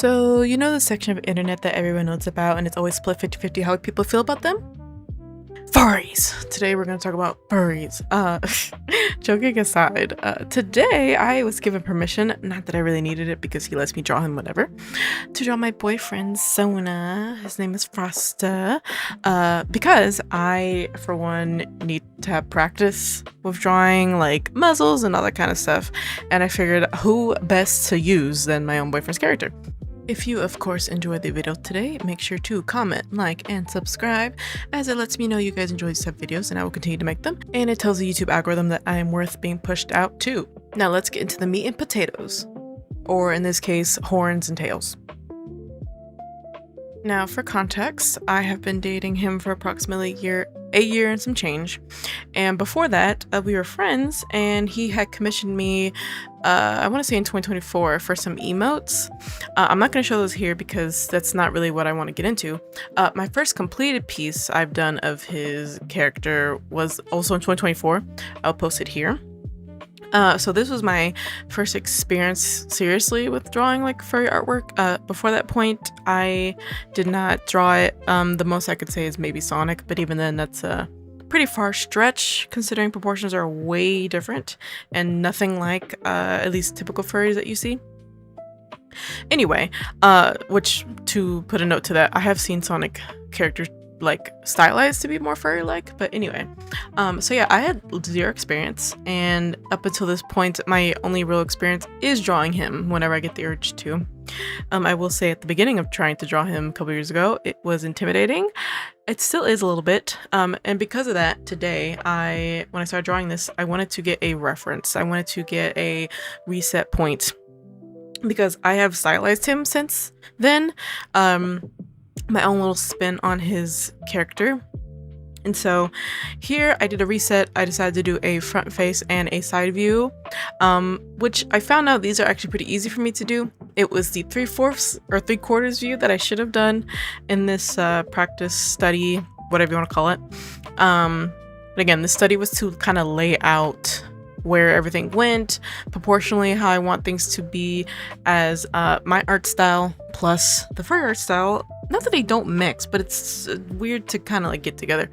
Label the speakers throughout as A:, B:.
A: So, you know the section of internet that everyone knows about and it's always split 50-50 how people feel about them? Furries! Today we're going to talk about furries. Joking aside, today I was given permission, not that I really needed it because he lets me draw him whatever, to draw my boyfriend Sona. His name is Frosta. Because I, for one, need to have practice with drawing like muzzles and all that kind of stuff, and I figured who best to use than my own boyfriend's character. If you, of course, enjoyed the video today, make sure to comment, like, and subscribe, as it lets me know you guys enjoy these type of videos and I will continue to make them, and it tells the YouTube algorithm that I am worth being pushed out too. Now let's get into the meat and potatoes, or in this case, horns and tails. Now for context, I have been dating him for approximately a year and some change, and before that we were friends and he had commissioned me I want to say in 2024 for some emotes. I'm not going to show those here because that's not really what I want to get into. My first completed piece I've done of his character was also in 2024. I'll post it here. So this was my first experience seriously with drawing like furry artwork. Before that point, I did not draw it. The most I could say is maybe Sonic, but even then that's a pretty far stretch considering proportions are way different and nothing like at least typical furries that you see. Anyway, which to put a note to that, I have seen Sonic characters like stylized to be more furry like, but anyway, so yeah, I had zero experience, and up until this point my only real experience is drawing him whenever I get the urge to. I will say at the beginning of trying to draw him a couple years ago, it was intimidating. It still is a little bit, and because of that, today when I started drawing this, I wanted to get a reference. I wanted to get a reset point because I have stylized him since then, my own little spin on his character. And so here I did a reset. I decided to do a front face and a side view, which I found out these are actually pretty easy for me to do. It was the 3/4 or 3/4 view that I should have done in this practice study, whatever you want to call it. But again, the study was to kind of lay out where everything went, proportionally how I want things to be as my art style plus the furry art style. Not that they don't mix, but it's weird to kind of like get together.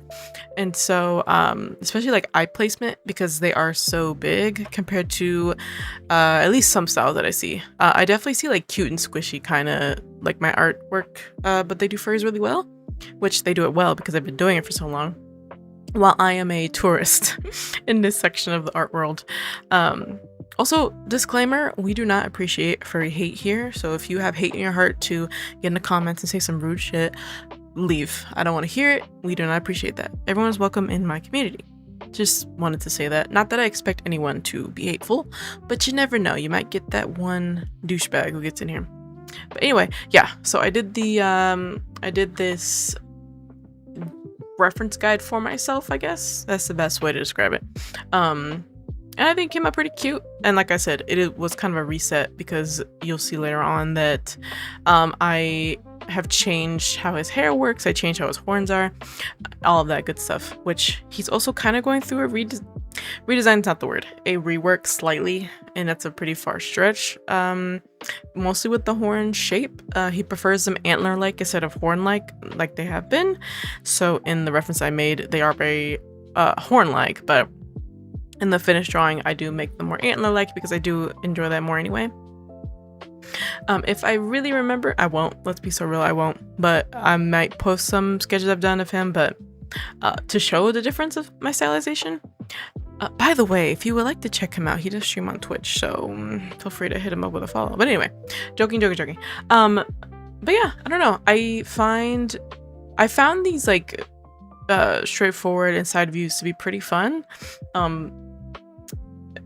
A: And so especially like eye placement, because they are so big compared to at least some styles that I see. I definitely see like cute and squishy kind of like my artwork, but they do furries really well, which they do it well because I've been doing it for so long, while I am a tourist in this section of the art world. Also, disclaimer, we do not appreciate furry hate here, so if you have hate in your heart to get in the comments and say some rude shit, leave. I don't want to hear it. We do not appreciate that. Everyone is welcome in my community. Just wanted to say that. Not that I expect anyone to be hateful, but you never know. You might get that one douchebag who gets in here. But anyway, yeah, so I did this reference guide for myself, I guess. That's the best way to describe it. And I think it came out pretty cute. And like I said, it was kind of a reset because you'll see later on that I have changed how his hair works. I changed how his horns are, all of that good stuff, which he's also kind of going through a redesign is not the word, a rework slightly, and that's a pretty far stretch. Mostly with the horn shape. He prefers them antler-like instead of horn-like they have been. So in the reference I made, they are very horn-like, but in the finished drawing, I do make them more antler-like because I do enjoy that more anyway. If I really remember, I won't. Let's be so real, I won't. But I might post some sketches I've done of him, but to show the difference of my stylization. By the way, if you would like to check him out, he does stream on Twitch, so feel free to hit him up with a follow. But anyway, joking. But yeah, I don't know. I found these like straightforward and side views to be pretty fun.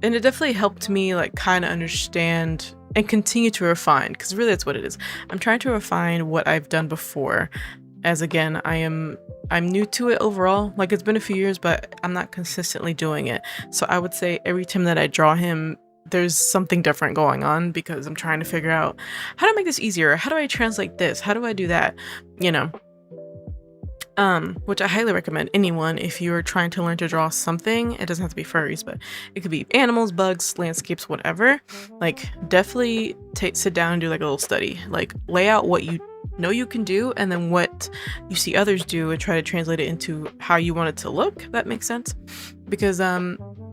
A: And it definitely helped me like kind of understand and continue to refine, because really that's what it is. I'm trying to refine what I've done before, as again, I'm new to it overall. Like, it's been a few years, but I'm not consistently doing it. So I would say every time that I draw him, there's something different going on because I'm trying to figure out how to make this easier. How do I translate this? How do I do that? You know. Which I highly recommend anyone if you're trying to learn to draw something. It doesn't have to be furries, but it could be animals, bugs, landscapes, whatever. Like, definitely sit down and do like a little study. Like, lay out what you know you can do, and then what you see others do, and try to translate it into how you want it to look. If that makes sense, because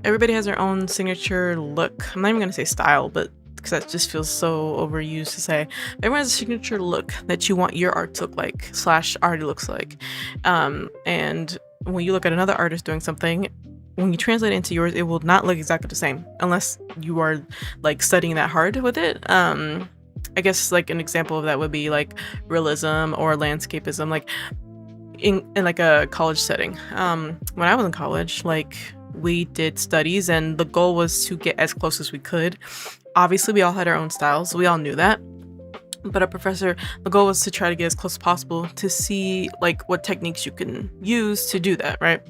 A: everybody has their own signature look. I'm not even gonna say style, but because that just feels so overused to say. Everyone has a signature look that you want your art to look like / already looks like. And when you look at another artist doing something, when you translate it into yours, it will not look exactly the same unless you are like studying that hard with it. I guess like an example of that would be like realism or landscapism, like in like a college setting. When I was in college, like we did studies and the goal was to get as close as we could. Obviously, we all had our own styles. We all knew that. But the goal was to try to get as close as possible to see like what techniques you can use to do that, right?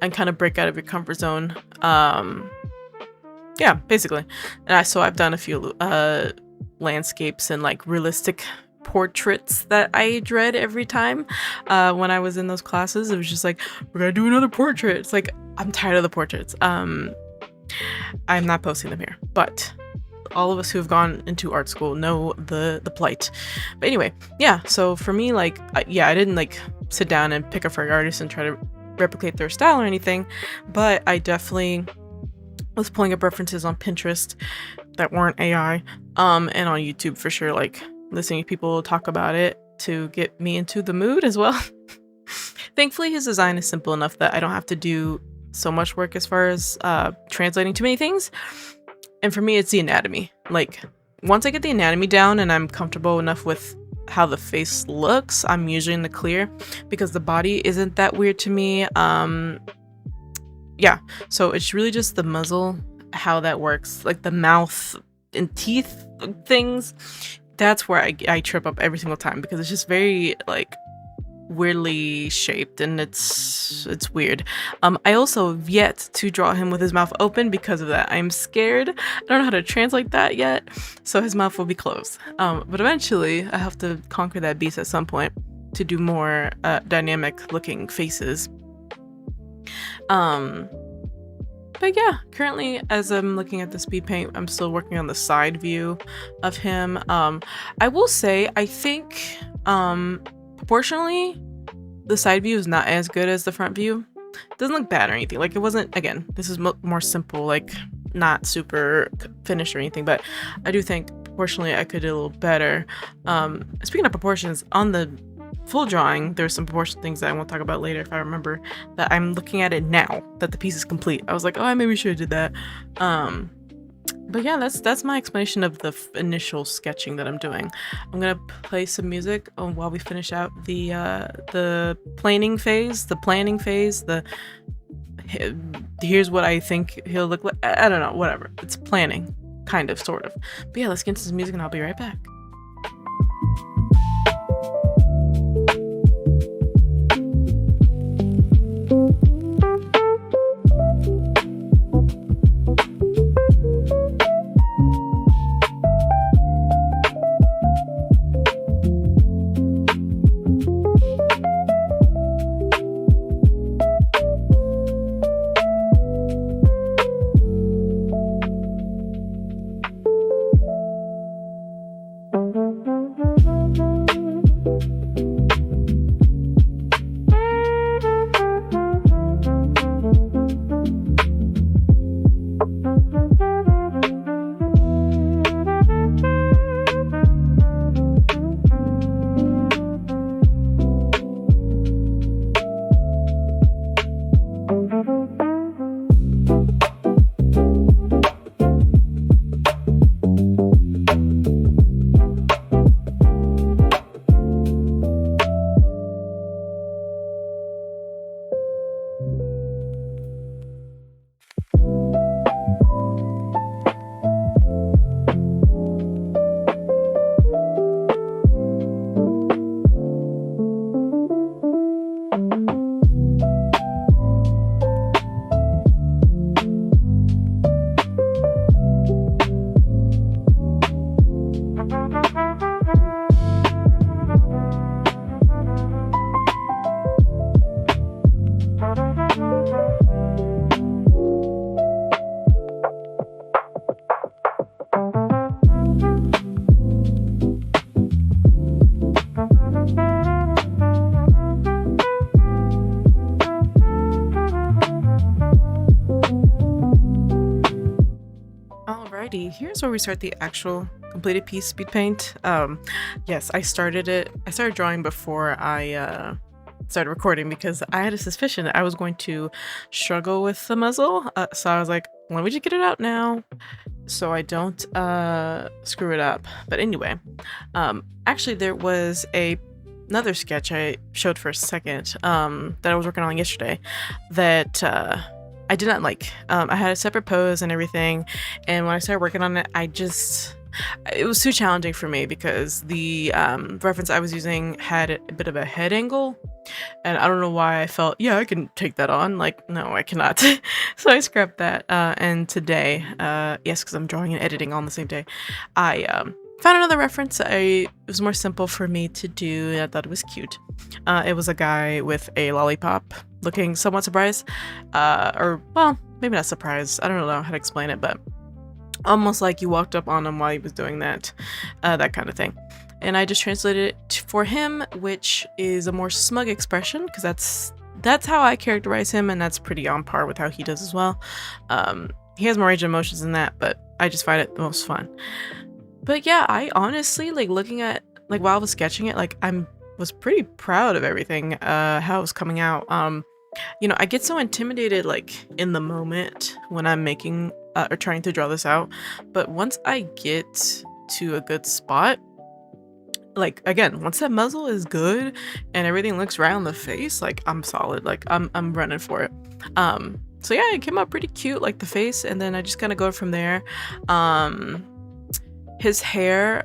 A: And kind of break out of your comfort zone. Yeah, basically. And I've done a few landscapes and like realistic portraits that I dread every time. When I was in those classes, it was just like, we're gonna do another portrait. It's like, I'm tired of the portraits. I'm not posting them here, but all of us who have gone into art school know the plight. But anyway, yeah, so for me, like, I didn't like sit down and pick a furry artist and try to replicate their style or anything, but I definitely was pulling up references on Pinterest that weren't AI, and on YouTube for sure, like listening to people talk about it to get me into the mood as well. Thankfully, his design is simple enough that I don't have to do so much work as far as translating too many things. And for me, it's the anatomy. Like, once I get the anatomy down and I'm comfortable enough with how the face looks, I'm usually in the clear because the body isn't that weird to me. Yeah, so it's really just the muzzle, how that works, like the mouth and teeth things. That's where I trip up every single time because it's just very like weirdly shaped and it's weird. I also have yet to draw him with his mouth open because of that. I'm scared. I don't know how to translate that yet, so his mouth will be closed. But eventually I have to conquer that beast at some point to do more dynamic looking faces. But yeah, currently as I'm looking at the speed paint, I'm still working on the side view of him. I will say, I think proportionally, the side view is not as good as the front view. It doesn't look bad or anything. Like, it wasn't, again, this is more simple, like not super finished or anything, but I do think proportionally I could do a little better. Speaking of proportions, on the full drawing, there's some proportion things that I won't talk about later if I remember, that I'm looking at it now that the piece is complete. I was like, oh, I maybe should have did that. But yeah, that's my explanation of the initial sketching that I'm doing. I'm gonna play some music while we finish out the planning phase. Here's what I think he'll look like. I don't know, whatever. It's planning, kind of, sort of. But yeah, let's get into some music and I'll be right back. where we start the actual completed piece, speed paint. Yes, I started drawing before I started recording because I had a suspicion that I was going to struggle with the muzzle. So I was like, let me just get it out now so I don't screw it up. But anyway, actually there was another sketch I showed for a second that I was working on yesterday that I did not like. I had a separate pose and everything, and when I started working on it, it was too challenging for me because the reference I was using had a bit of a head angle, and I don't know why I felt, yeah, I can take that on. Like, no, I cannot. So I scrapped that. And today, yes, because I'm drawing and editing on the same day, I found another reference. It was more simple for me to do, and I thought it was cute. It was a guy with a lollipop looking somewhat surprised, or, well, maybe not surprised. I don't know how to explain it, but almost like you walked up on him while he was doing that, that kind of thing. And I just translated it for him, which is a more smug expression, because that's how I characterize him, and that's pretty on par with how he does as well. He has more range of emotions than that, but I just find it the most fun. But yeah, I honestly, like, looking at, like, while I was sketching it, like, was pretty proud of everything, how it was coming out. You know, I get so intimidated, like, in the moment when I'm making or trying to draw this out, but once I get to a good spot, like, again, once that muzzle is good and everything looks right on the face, like, I'm solid. Like, I'm running for it. So yeah, it came out pretty cute, like the face, and then I just kind of go from there. His hair,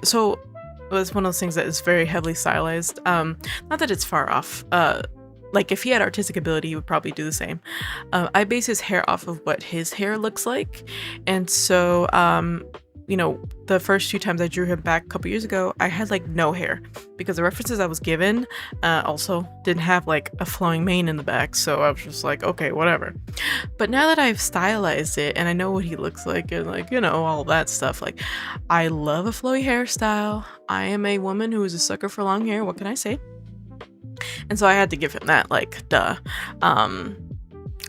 A: so it was one of those things that is very heavily stylized. Not that it's far off. Like, if he had artistic ability, he would probably do the same. I base his hair off of what his hair looks like. And so, you know, the first few times I drew him back a couple years ago, I had, like, no hair. Because the references I was given also didn't have, like, a flowing mane in the back. So I was just like, okay, whatever. But now that I've stylized it and I know what he looks like and, like, you know, all that stuff, like, I love a flowy hairstyle. I am a woman who is a sucker for long hair. What can I say? And so I had to give him that, like, duh.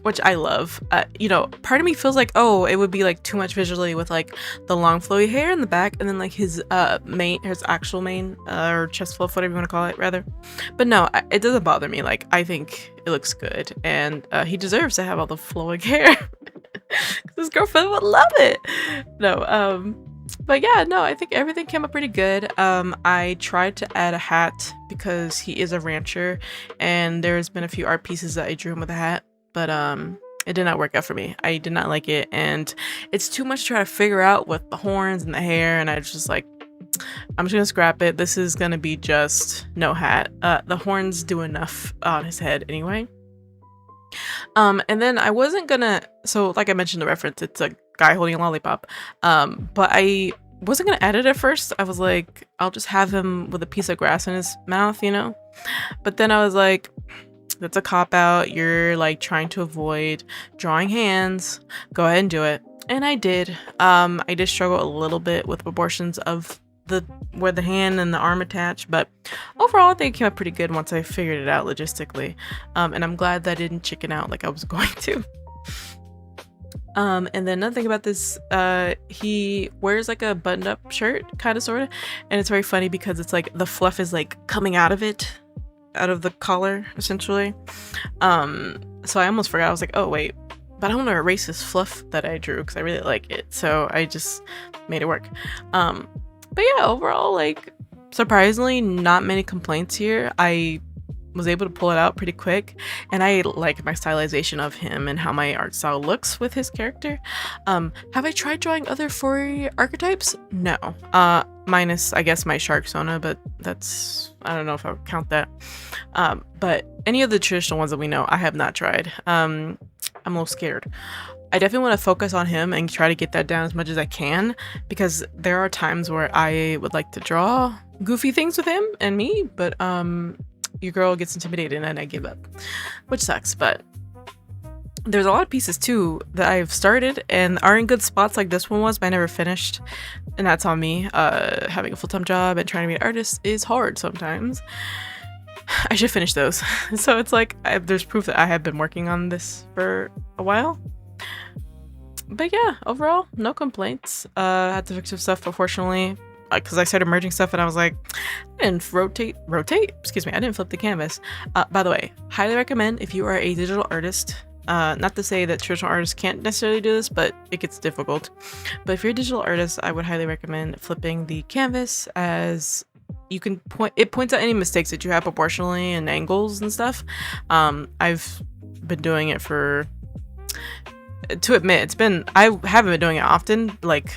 A: Which I love. You know, part of me feels like, oh, it would be, like, too much visually with, like, the long flowy hair in the back and then, like, his actual mane, or chest fluff, whatever you want to call it, rather. But no, it doesn't bother me. Like, I think it looks good, and he deserves to have all the flowing hair. Because his girlfriend would love it. No, but yeah, no, I think everything came up pretty good. I tried to add a hat because he is a rancher, and there's been a few art pieces that I drew him with a hat, but it did not work out for me. I did not like it, and it's too much to try to figure out with the horns and the hair, and I was just like, I'm just gonna scrap it. This is gonna be just no hat. The horns do enough on his head anyway. And then I wasn't gonna, so like I mentioned the reference, it's a guy holding a lollipop, but I wasn't gonna add it at first. I was like, I'll just have him with a piece of grass in his mouth, you know? But then I was like, that's a cop-out. You're, like, trying to avoid drawing hands. Go ahead and do it. And I did. I did struggle a little bit with proportions of where the hand and the arm attach, but overall I think it came out pretty good once I figured it out logistically. And I'm glad that I didn't chicken out like I was going to. And then another thing about this, he wears, like, a buttoned up shirt, kind of, sort of, and it's very funny because it's like the fluff is, like, coming out of it, out of the collar, essentially. So I almost forgot. I was like, oh wait, but I don't want to erase this fluff that I drew because I really like it, so I just made it work. But yeah, overall, like, surprisingly not many complaints here. I was able to pull it out pretty quick, and I like my stylization of him and how my art style looks with his character. Have I tried drawing other furry archetypes? No. Minus, I guess, my shark Sona, but that's, I don't know if I would count that. But any of the traditional ones that we know, I have not tried. I'm a little scared. I definitely want to focus on him and try to get that down as much as I can, because there are times where I would like to draw goofy things with him and me, but your girl gets intimidated and I give up, which sucks. But there's a lot of pieces too that I've started and are in good spots, like this one was, but I never finished, and that's on me. Having a full-time job and trying to be an artist is hard sometimes. I should finish those. So it's like there's proof that I have been working on this for a while. But yeah, overall, no complaints. I had to fix some stuff, unfortunately, because I started merging stuff and I was like, I didn't excuse me, I didn't flip the canvas. By the way, highly recommend if you are a digital artist, not to say that traditional artists can't necessarily do this, but it gets difficult. But if you're a digital artist, I would highly recommend flipping the canvas, as you can points out any mistakes that you have proportionally and angles and stuff. I've been doing it for, to admit, I haven't been doing it often, like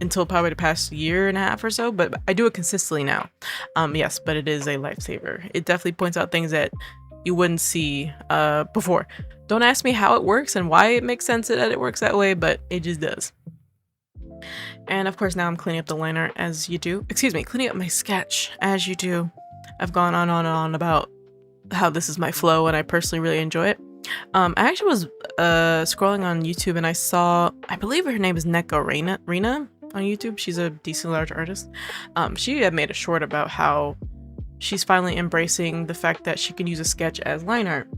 A: until probably the past year and a half or so, but I do it consistently now. Yes, but it is a lifesaver. It definitely points out things that you wouldn't see before. Don't ask me how it works and why it makes sense that it works that way, but it just does. And of course, now I'm cleaning up the liner as you do. Excuse me, cleaning up my sketch as you do. I've gone on and on about how this is my flow and I personally really enjoy it. I actually was scrolling on YouTube and I saw, I believe her name is Neko Rena on YouTube. She's a decent large artist. She had made a short about how she's finally embracing the fact that she can use a sketch as line art,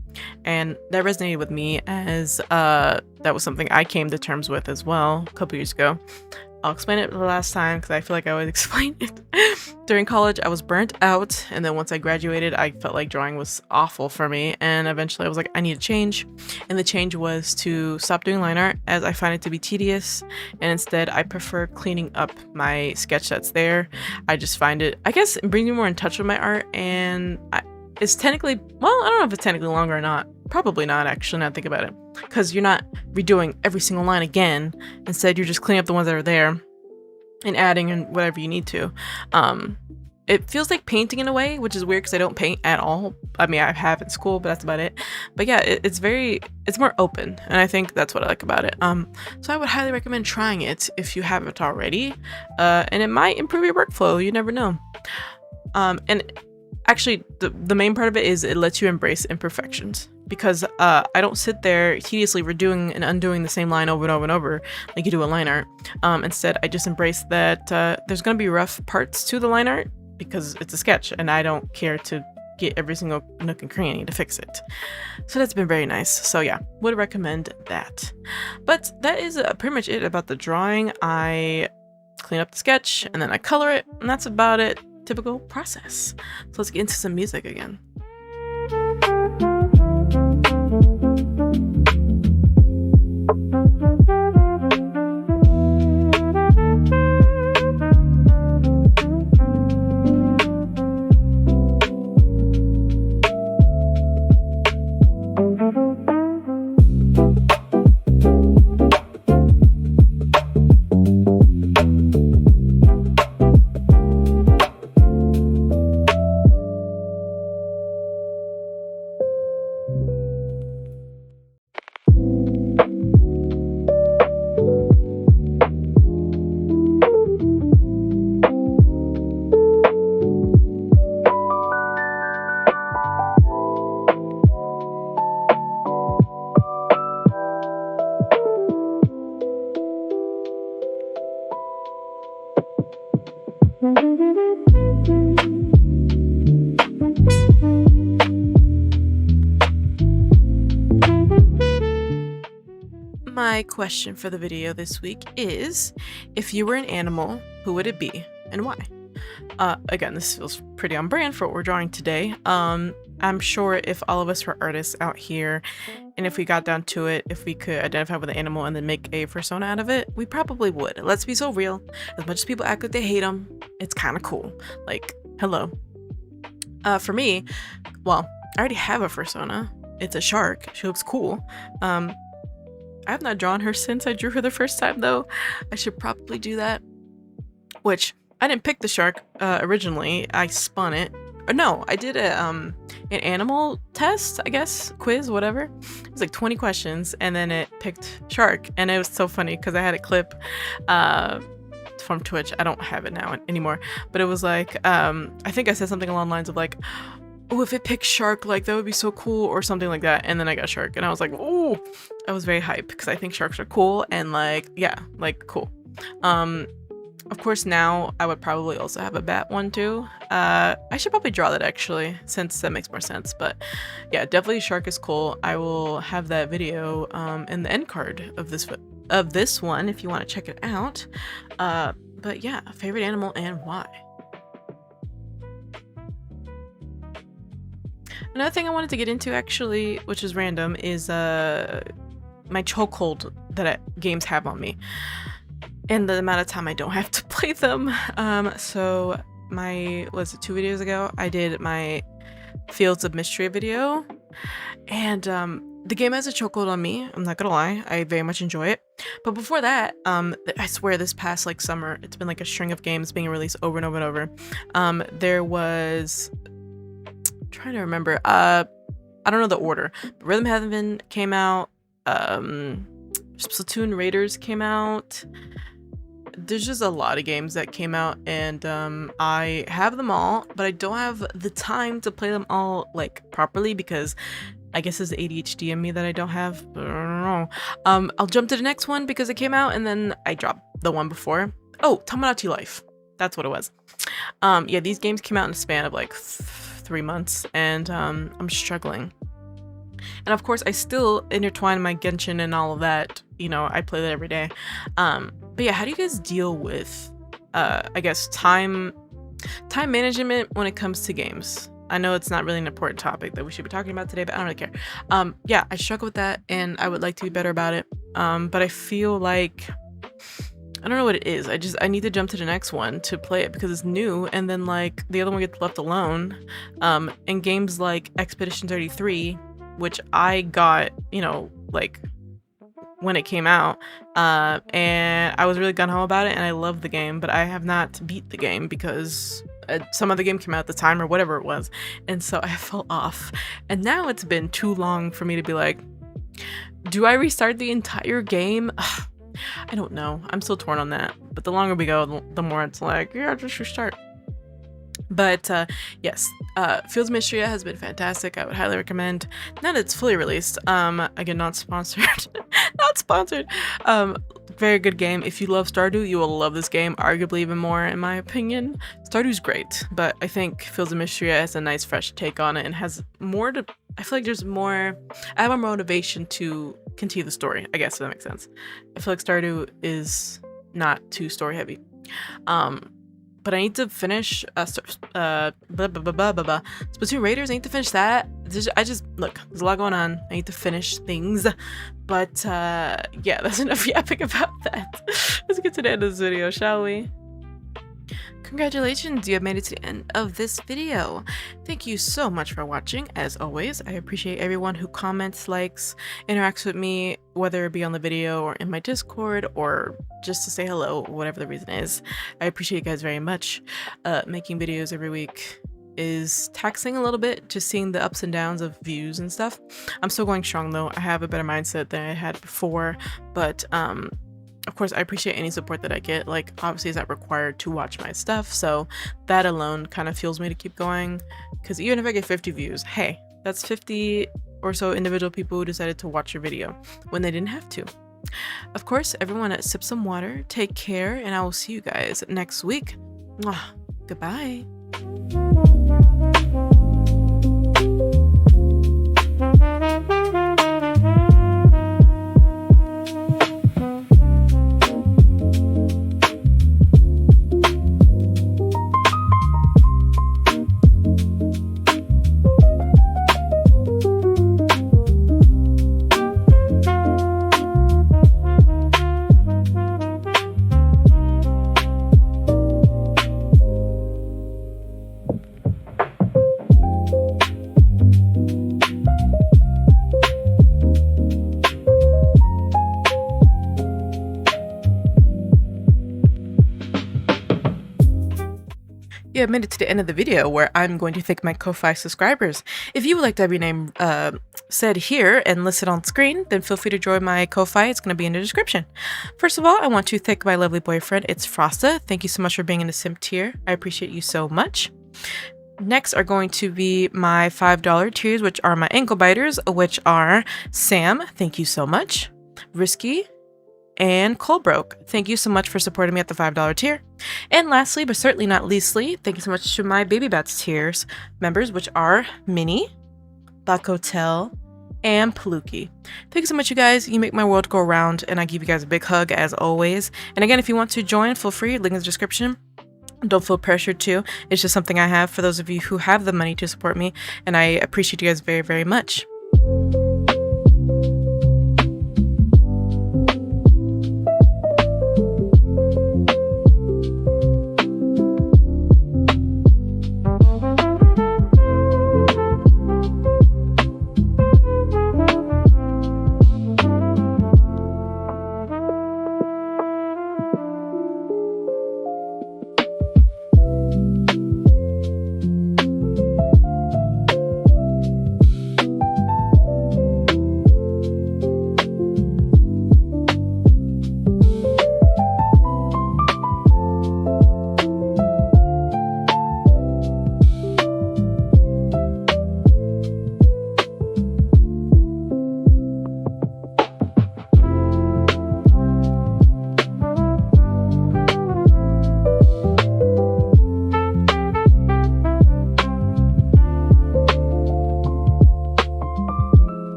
A: and that resonated with me, as that was something I came to terms with as well a couple years ago. I'll explain it the last time because I feel like I would explain it. During college, I was burnt out, and then once I graduated, I felt like drawing was awful for me, and eventually I was like, I need a change. And the change was to stop doing line art, as I find it to be tedious, and instead I prefer cleaning up my sketch that's there. I just find it, I guess, it brings me more in touch with my art, and it's technically, well, I don't know if it's technically longer or not. Probably not, actually, now that I think about it, because you're not redoing every single line again. Instead, you're just cleaning up the ones that are there and adding in whatever you need to. It feels like painting in a way, which is weird because I don't paint at all. I mean, I have in school, but that's about it. But yeah, it's more open, and I think that's what I like about it. So I would highly recommend trying it if you haven't already, and it might improve your workflow. You never know. And actually, the main part of it is it lets you embrace imperfections, because I don't sit there tediously redoing and undoing the same line over and over and over like you do a line art. Instead, I just embrace that there's going to be rough parts to the line art because it's a sketch, and I don't care to get every single nook and cranny to fix it. So that's been very nice. So yeah, would recommend that. But that is pretty much it about the drawing. I clean up the sketch and then I color it, and that's about it. Typical process. So let's get into some music again. My question for the video this week is, if you were an animal, who would it be and why? Again, this feels pretty on brand for what we're drawing today. I'm sure if all of us were artists out here, and if we got down to it, if we could identify with an animal and then make a persona out of it, we probably would. Let's be so real. As much as people act like they hate them, it's kind of cool. Like, hello. For me, well, I already have a persona. It's a shark. She looks cool. I have not drawn her since I drew her the first time, though. I should probably do that. Which, I didn't pick the shark originally. I spun it. Or no, I did an animal test, I guess, quiz, whatever. It was like 20 questions, and then it picked shark. And it was so funny because I had a clip from Twitch. I don't have it now anymore. But it was like, I think I said something along the lines of like, oh, if it picks shark, like that would be so cool, or something like that. And then I got shark, and I was like, oh, I was very hyped because I think sharks are cool, and like, yeah, like cool. Of course, now I would probably also have a bat one too. I should probably draw that actually, since that makes more sense. But yeah, definitely shark is cool. I will have that video in the end card of this of this one if you want to check it out. But yeah, favorite animal and why. Another thing I wanted to get into, actually, which is random, is my chokehold that games have on me and the amount of time I don't have to play them. So was it 2 videos ago, I did my Fields of Mystery video, and the game has a chokehold on me. I'm not gonna lie, I very much enjoy it. But before that, I swear this past like summer, it's been like a string of games being released over and over and over. There was, trying to remember, I don't know the order, but Rhythm Heaven came out, Splatoon Raiders came out. There's just a lot of games that came out, and I have them all, but I don't have the time to play them all like properly, because I guess it's the ADHD in me that I don't have. I don't know. I'll jump to the next one because it came out and then I dropped the one before. Oh, Tomodachi Life. That's what it was. Yeah, these games came out in a span of like 3 months, and I'm struggling. And of course, I still intertwine my Genshin and all of that. You know, I play that every day. But yeah, how do you guys deal with, I guess, time management when it comes to games? I know it's not really an important topic that we should be talking about today, but I don't really care. Yeah, I struggle with that, and I would like to be better about it. But I feel like, I don't know what it is. I need to jump to the next one to play it because it's new, and then like the other one gets left alone. And games like Expedition 33, which I got, you know, like when it came out, and I was really gung-ho about it, and I loved the game, but I have not beat the game because some other game came out at the time or whatever it was, and so I fell off. And now it's been too long for me to be like, do I restart the entire game? I don't know. I'm still torn on that, but the longer we go, the more it's like, yeah, just restart. But yes, Fields of Mystery has been fantastic. I would highly recommend. Now that it's fully released, again, not sponsored. Not sponsored. Very good game. If you love Stardew, you will love this game, arguably even more in my opinion. Stardew's great, but I think Fields of Mystery has a nice fresh take on it and has more to, I feel like there's more, I have more motivation to continue the story, I guess, if that makes sense. I feel like Stardew is not too story heavy. But I need to finish Splatoon Raiders. I need to finish that. Look, there's a lot going on. I need to finish things. But yeah, that's enough yapping about that. Let's get to the end of this video, shall we? Congratulations, you have made it to the end of this video. Thank you so much for watching. As always, I appreciate everyone who comments, likes, interacts with me, whether it be on the video or in my Discord or just to say hello, whatever the reason is. I appreciate you guys very much. Making videos every week is taxing a little bit, just seeing the ups and downs of views and stuff. I'm still going strong though. I have a better mindset than I had before, but of course, I appreciate any support that I get. Like, obviously, it's not required to watch my stuff, so that alone kind of fuels me to keep going. Because even if I get 50 views, hey, that's 50 or so individual people who decided to watch your video when they didn't have to. Of course, everyone, sip some water, take care, and I will see you guys next week. Mwah. Goodbye. You have made it to the end of the video where I'm going to thank my Ko-Fi subscribers. If you would like to have your name said here and listed on screen, then feel free to join my Ko-Fi. It's going to be in the description. First of all, I want to thank my lovely boyfriend. It's Frosta. Thank you so much for being in the simp tier. I appreciate you so much. Next are going to be my $5 tiers, which are my ankle biters, which are Sam. Thank you so much. Risky. And Colebroke, thank you so much for supporting me at the $5 tier. And lastly, but certainly not leastly, thank you so much to my Baby Bats tiers members, which are Minnie, Black Hotel, and Paluki. Thank you so much, you guys. You make my world go round, and I give you guys a big hug as always. And again, if you want to join, feel free. Link in the description. Don't feel pressured to. It's just something I have for those of you who have the money to support me, and I appreciate you guys very, very much.